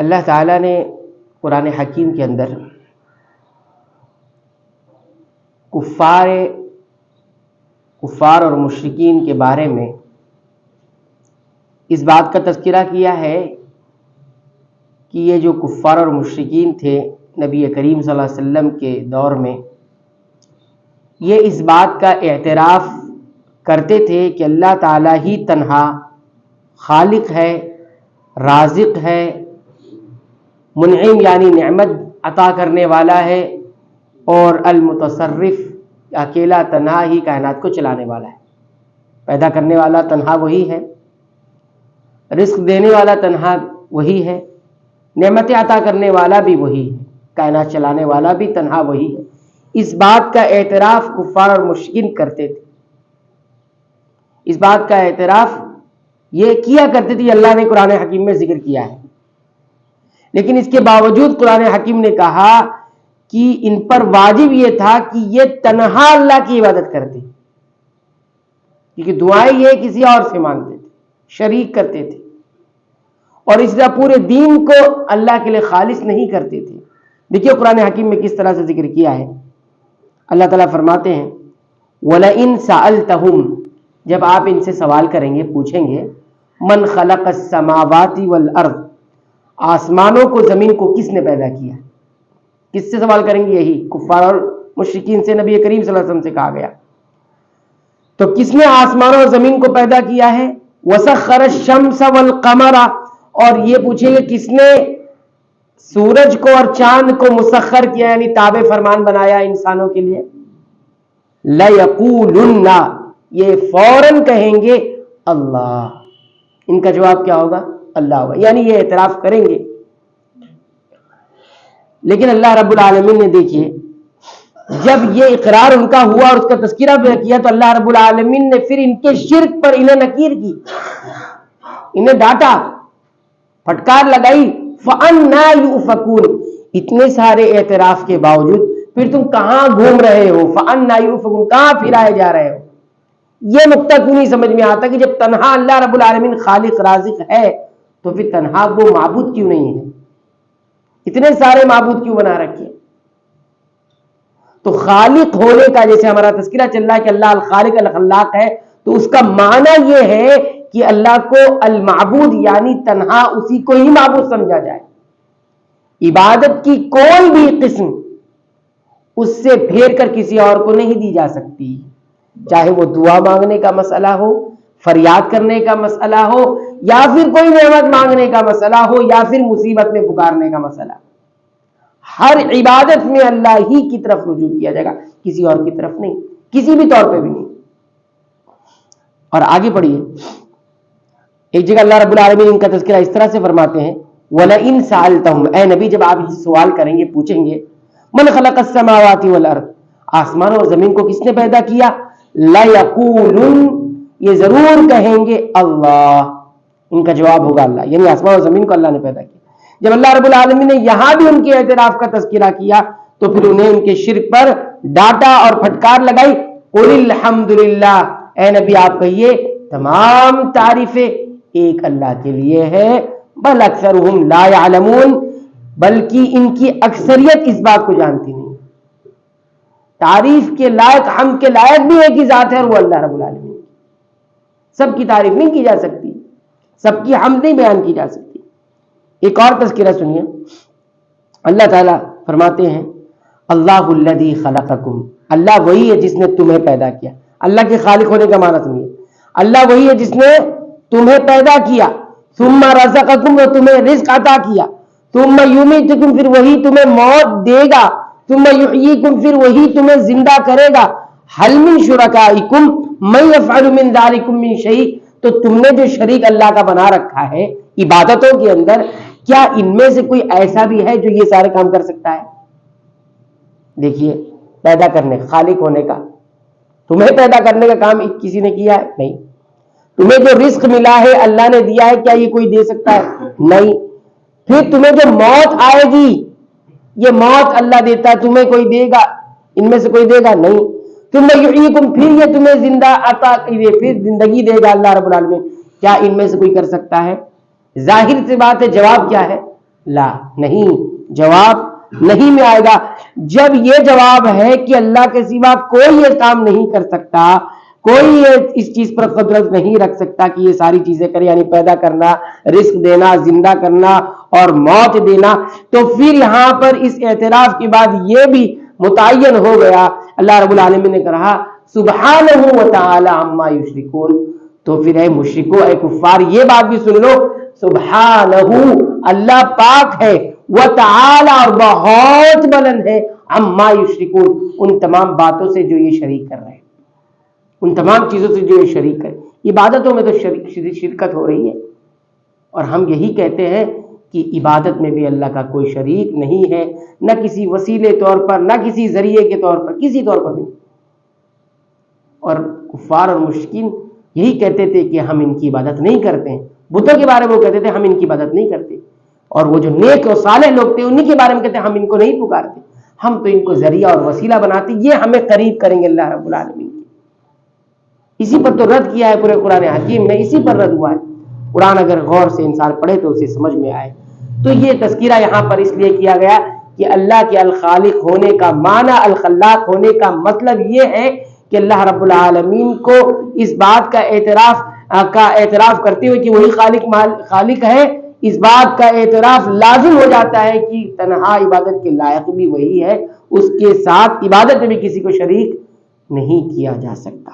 اللہ تعالیٰ نے قرآن حکیم کے اندر کفار اور مشرکین کے بارے میں اس بات کا تذکرہ کیا ہے کہ یہ جو کفار اور مشرکین تھے نبی کریم صلی اللہ علیہ وسلم کے دور میں، یہ اس بات کا اعتراف کرتے تھے کہ اللہ تعالیٰ ہی تنہا خالق ہے، رازق ہے، منعم یعنی نعمت عطا کرنے والا ہے، اور المتصرف اکیلا تنہا ہی کائنات کو چلانے والا ہے۔ پیدا کرنے والا تنہا وہی ہے، رزق دینے والا تنہا وہی ہے، نعمت عطا کرنے والا بھی وہی ہے، کائنات چلانے والا بھی تنہا وہی ہے۔ اس بات کا اعتراف کفار اور مشرکین کرتے تھے، اس بات کا اعتراف یہ کیا کرتے تھے، اللہ نے قرآن حکیم میں ذکر کیا ہے۔ لیکن اس کے باوجود قرآن حکیم نے کہا کہ ان پر واجب یہ تھا کہ یہ تنہا اللہ کی عبادت کرتے، کیونکہ دعائیں یہ کسی اور سے مانگتے تھے، شریک کرتے تھے، اور اس طرح پورے دین کو اللہ کے لیے خالص نہیں کرتے تھے۔ دیکھیے قرآن حکیم میں کس طرح سے ذکر کیا ہے۔ اللہ تعالیٰ فرماتے ہیں وَلَئِن سَأَلْتَهُمْ، جب آپ ان سے سوال کریں گے، پوچھیں گے، من خلق السماوات والارض، آسمانوں کو زمین کو کس نے پیدا کیا؟ کس سے سوال کریں گے؟ یہی کفار اور مشرکین سے نبی کریم صلی اللہ علیہ وسلم سے کہا گیا۔ تو کس نے آسمانوں اور زمین کو پیدا کیا ہے؟ وسخر الشمس والقمر، اور یہ پوچھیں گے کس نے سورج کو اور چاند کو مسخر کیا، یعنی تابع فرمان بنایا انسانوں کے لیے؟ لَيَقُولُنَّ، یہ فوراً کہیں گے اللہ۔ ان کا جواب کیا ہوگا؟ اللہ ہوگا، یعنی یہ اعتراف کریں گے۔ لیکن اللہ رب العالمین نے دیکھیے جب یہ اقرار ان کا ہوا اور اس کا تذکرہ بھی کیا، تو اللہ رب العالمین نے پھر ان کے شرک پر انہیں نکیر کی، انہیں ڈانٹا، پھٹکار لگائی۔ فَأَنَّىٰ يُؤْفَكُونَ، اتنے سارے اعتراف کے باوجود پھر تم کہاں گھوم رہے ہو؟ فَأَنَّىٰ يُؤْفَكُونَ، کہاں پھرائے جا رہے ہو؟ یہ نقطہ کیوں نہیں سمجھ میں آتا کہ جب تنہا اللہ رب العالمین خالق رازق ہے تو پھر تنہا وہ معبود کیوں نہیں ہے؟ اتنے سارے معبود کیوں بنا رکھے؟ تو خالق ہونے کا، جیسے ہمارا تذکرہ چل رہا ہے کہ اللہ الخالق الخلاق ہے، تو اس کا معنی یہ ہے کہ اللہ کو المعبود یعنی تنہا اسی کو ہی معبود سمجھا جائے۔ عبادت کی کوئی بھی قسم اس سے پھیر کر کسی اور کو نہیں دی جا سکتی، چاہے وہ دعا مانگنے کا مسئلہ ہو، فریاد کرنے کا مسئلہ ہو، یا پھر کوئی نعمت مانگنے کا مسئلہ ہو، یا پھر مصیبت میں پکارنے کا مسئلہ۔ ہر عبادت میں اللہ ہی کی طرف رجوع کیا جائے گا، کسی اور کی طرف نہیں، کسی بھی طور پہ بھی نہیں۔ اور آگے پڑھیے، ایک جگہ اللہ رب العالمین ان کا تذکرہ اس طرح سے فرماتے ہیں وَلَئِن سَأَلْتَهُمْ، اے نبی جب آپ ان سے سوال کریں گے، پوچھیں گے، من خلق السماوات والارض، آسمان اور زمین کو کس نے پیدا کیا؟ لَيَقُولُنَّ، یہ ضرور کہیں گے اللہ۔ ان کا جواب ہوگا اللہ، یعنی آسمان اور زمین کو اللہ نے پیدا کیا۔ جب اللہ رب العالمین نے یہاں بھی ان کے اعتراف کا تذکرہ کیا تو پھر انہیں ان کے شرک پر ڈانٹا اور پھٹکار لگائی۔ قُلِ الْحَمْدُ لِلَّهِ، اے نبی آپ کہیے تمام تعریفیں ایک اللہ کے لیے ہے، بل اکثرهم لا يعلمون، بلکہ ان کی اکثریت اس بات کو جانتی نہیں۔ تعریف کے لائق، حمد کے لائق بھی ایک ہی ذات ہے، اور وہ اللہ رب العالمین۔ سب کی تعریف نہیں کی جا سکتی، سب کی حمد نہیں بیان کی جا سکتی۔ ایک اور تذکرہ سنیے، اللہ تعالیٰ فرماتے ہیں اللہ الذی خلقکم، اللہ وہی ہے جس نے تمہیں پیدا کیا۔ اللہ کے خالق ہونے کا معنی سنیے، اللہ وہی ہے جس نے تمہیں پیدا کیا، ثم رزقکم، وہ تمہیں رزق عطا کیا، ثم یمیتکم، پھر وہی تمہیں موت دے گا، ثم یحییکم، پھر وہی تمہیں زندہ کرے گا۔ هل من شرکائکم من یفعل من ذلکم من شیء، تو تم نے جو شریک اللہ کا بنا رکھا ہے عبادتوں کے اندر، کیا ان میں سے کوئی ایسا بھی ہے جو یہ سارے کام کر سکتا ہے؟ دیکھیے، پیدا کرنے، خالق ہونے کا، تمہیں پیدا کرنے کا کام کسی نے کیا ہے؟ نہیں۔ تمہیں جو رزق ملا ہے اللہ نے دیا ہے، کیا یہ کوئی دے سکتا ہے؟ نہیں۔ پھر تمہیں جو موت آئے گی، یہ موت اللہ دیتا ہے، تمہیں کوئی دے گا؟ ان میں سے کوئی دے گا؟ نہیں۔ ثم یحییکم، پھر یہ تمہیں زندہ عطا، پھر زندگی دے گا اللہ رب العالمین، کیا ان میں سے کوئی کر سکتا ہے؟ ظاہر سی بات ہے، جواب کیا ہے؟ لا، نہیں، جواب نہیں میں آئے گا. جب یہ جواب ہے کہ اللہ کے سوا کوئی یہ کام نہیں کر سکتا، کوئی اس چیز پر قدرت نہیں رکھ سکتا کہ یہ ساری چیزیں کرے، یعنی پیدا کرنا، رزق دینا، زندہ کرنا اور موت دینا، تو پھر یہاں پر اس اعتراف کے بعد یہ بھی متعین ہو گیا. اللہ رب العالمین نے کہا سبحانہ وتعالی عما یشرکون. تو پھر اے مشرکو، اے کفار، یہ بات بھی سن لو، سبحانہ، اللہ پاک ہے، وتعالی، اور بہت بلند ہے، عما یشرکون، ان تمام باتوں سے جو یہ شریک کر رہے ہیں، ان تمام چیزوں سے جو یہ شریک ہے. عبادتوں میں تو شرکت ہو رہی ہے، اور ہم یہی کہتے ہیں کہ عبادت میں بھی اللہ کا کوئی شریک نہیں ہے، نہ کسی وسیلے طور پر، نہ کسی ذریعے کے طور پر، کسی طور پر نہیں. اور کفار اور مشرکین یہی کہتے تھے کہ ہم ان کی عبادت نہیں کرتے ہیں. بتوں کے بارے میں وہ کہتے تھے ہم ان کی عبادت نہیں کرتے، اور وہ جو نیک اور صالح لوگ تھے انہی کے بارے میں کہتے ہیں ہم ان کو نہیں پکارتے، ہم تو ان کو ذریعہ اور وسیلہ بناتے، یہ ہمیں قریب کریں گے اللہ رب العالمین. اسی پر تو رد کیا ہے پورے قرآن حکیم میں، اسی پر رد ہوا ہے. قرآن اگر غور سے انسان پڑھے تو اسے سمجھ میں آئے. تو یہ تذکرہ یہاں پر اس لیے کیا گیا کہ اللہ کے الخالق ہونے کا معنی، الخلاق ہونے کا مطلب یہ ہے کہ اللہ رب العالمین کو اس بات کا اعتراف کرتے ہوئے کہ وہی خالق ہے، اس بات کا اعتراف لازم ہو جاتا ہے کہ تنہا عبادت کے لائق بھی وہی ہے، اس کے ساتھ عبادت میں بھی کسی کو شریک نہیں کیا جا سکتا.